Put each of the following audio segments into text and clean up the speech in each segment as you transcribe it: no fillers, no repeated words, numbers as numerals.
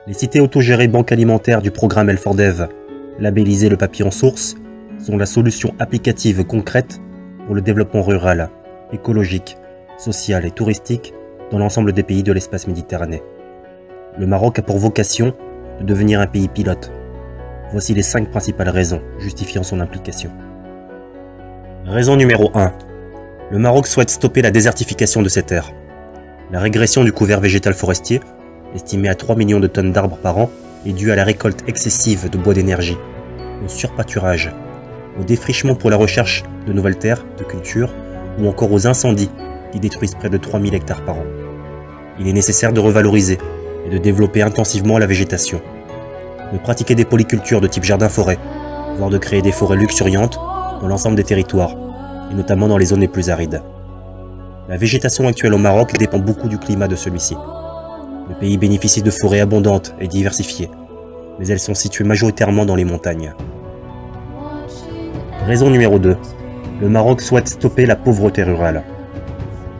Les cités autogérées banques alimentaires du programme L4Dev, labellisées le papillon source, sont la solution applicative concrète pour le développement rural, écologique, social et touristique dans l'ensemble des pays de l'espace méditerranéen. Le Maroc a pour vocation de devenir un pays pilote. Voici les 5 principales raisons justifiant son implication. Raison numéro 1. Le Maroc souhaite stopper la désertification de ses terres. La régression du couvert végétal forestier, estimée à 3 millions de tonnes d'arbres par an, est due à la récolte excessive de bois d'énergie, au surpâturage, au défrichement pour la recherche de nouvelles terres de culture ou encore aux incendies qui détruisent près de 3000 hectares par an. Il est nécessaire de revaloriser et de développer intensivement la végétation, de pratiquer des polycultures de type jardin-forêt, voire de créer des forêts luxuriantes dans l'ensemble des territoires, et notamment dans les zones les plus arides. La végétation actuelle au Maroc dépend beaucoup du climat de celui-ci. Le pays bénéficie de forêts abondantes et diversifiées, mais elles sont situées majoritairement dans les montagnes. Raison numéro 2. Le Maroc souhaite stopper la pauvreté rurale.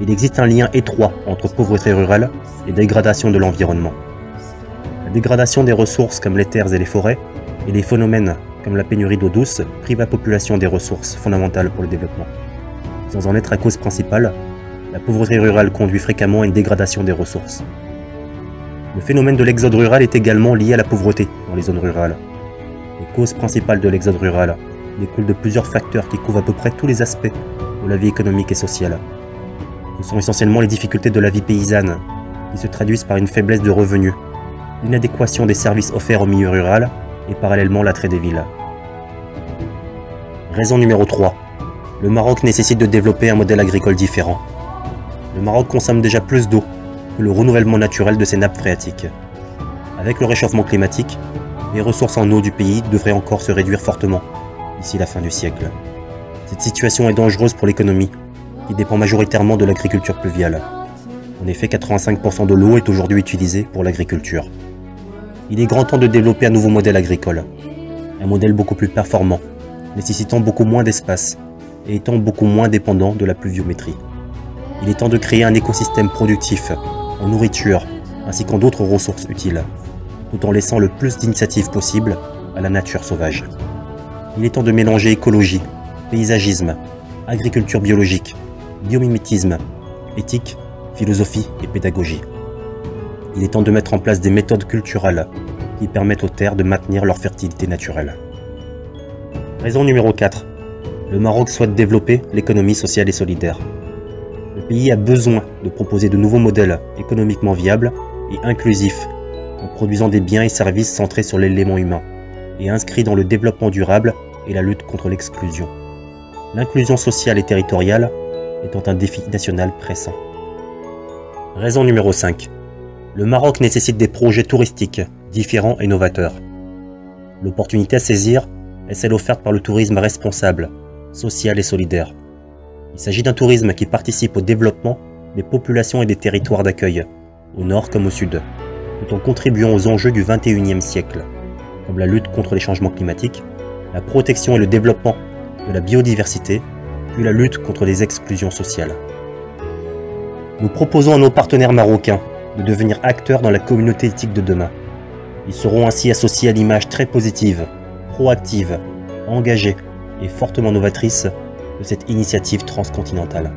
Il existe un lien étroit entre pauvreté rurale et dégradation de l'environnement. La dégradation des ressources comme les terres et les forêts, et les phénomènes comme la pénurie d'eau douce privent la population des ressources fondamentales pour le développement. Sans en être la cause principale, la pauvreté rurale conduit fréquemment à une dégradation des ressources. Le phénomène de l'exode rural est également lié à la pauvreté dans les zones rurales. Les causes principales de l'exode rural découlent de plusieurs facteurs qui couvrent à peu près tous les aspects de la vie économique et sociale. Ce sont essentiellement les difficultés de la vie paysanne, qui se traduisent par une faiblesse de revenus, l'inadéquation des services offerts au milieu rural et parallèlement l'attrait des villes. Raison numéro 3. Le Maroc nécessite de développer un modèle agricole différent. Le Maroc consomme déjà plus d'eau que le renouvellement naturel de ses nappes phréatiques. Avec le réchauffement climatique, les ressources en eau du pays devraient encore se réduire fortement d'ici la fin du siècle. Cette situation est dangereuse pour l'économie, qui dépend majoritairement de l'agriculture pluviale. En effet, 85% de l'eau est aujourd'hui utilisée pour l'agriculture. Il est grand temps de développer un nouveau modèle agricole, un modèle beaucoup plus performant, nécessitant beaucoup moins d'espace et étant beaucoup moins dépendant de la pluviométrie. Il est temps de créer un écosystème productif en nourriture ainsi qu'en d'autres ressources utiles, tout en laissant le plus d'initiatives possible à la nature sauvage. Il est temps de mélanger écologie, paysagisme, agriculture biologique, biomimétisme, éthique, philosophie et pédagogie. Il est temps de mettre en place des méthodes culturelles qui permettent aux terres de maintenir leur fertilité naturelle. Raison numéro 4. Le Maroc souhaite développer l'économie sociale et solidaire. Le pays a besoin de proposer de nouveaux modèles économiquement viables et inclusifs en produisant des biens et services centrés sur l'élément humain et inscrits dans le développement durable et la lutte contre l'exclusion. L'inclusion sociale et territoriale étant un défi national pressant. Raison numéro 5. Le Maroc nécessite des projets touristiques différents et novateurs. L'opportunité à saisir est celle offerte par le tourisme responsable, social et solidaire. Il s'agit d'un tourisme qui participe au développement des populations et des territoires d'accueil, au nord comme au sud, tout en contribuant aux enjeux du XXIe siècle, comme la lutte contre les changements climatiques, la protection et le développement de la biodiversité, puis la lutte contre les exclusions sociales. Nous proposons à nos partenaires marocains de devenir acteurs dans la communauté éthique de demain. Ils seront ainsi associés à l'image très positive, proactive, engagée et fortement novatrice de cette initiative transcontinentale.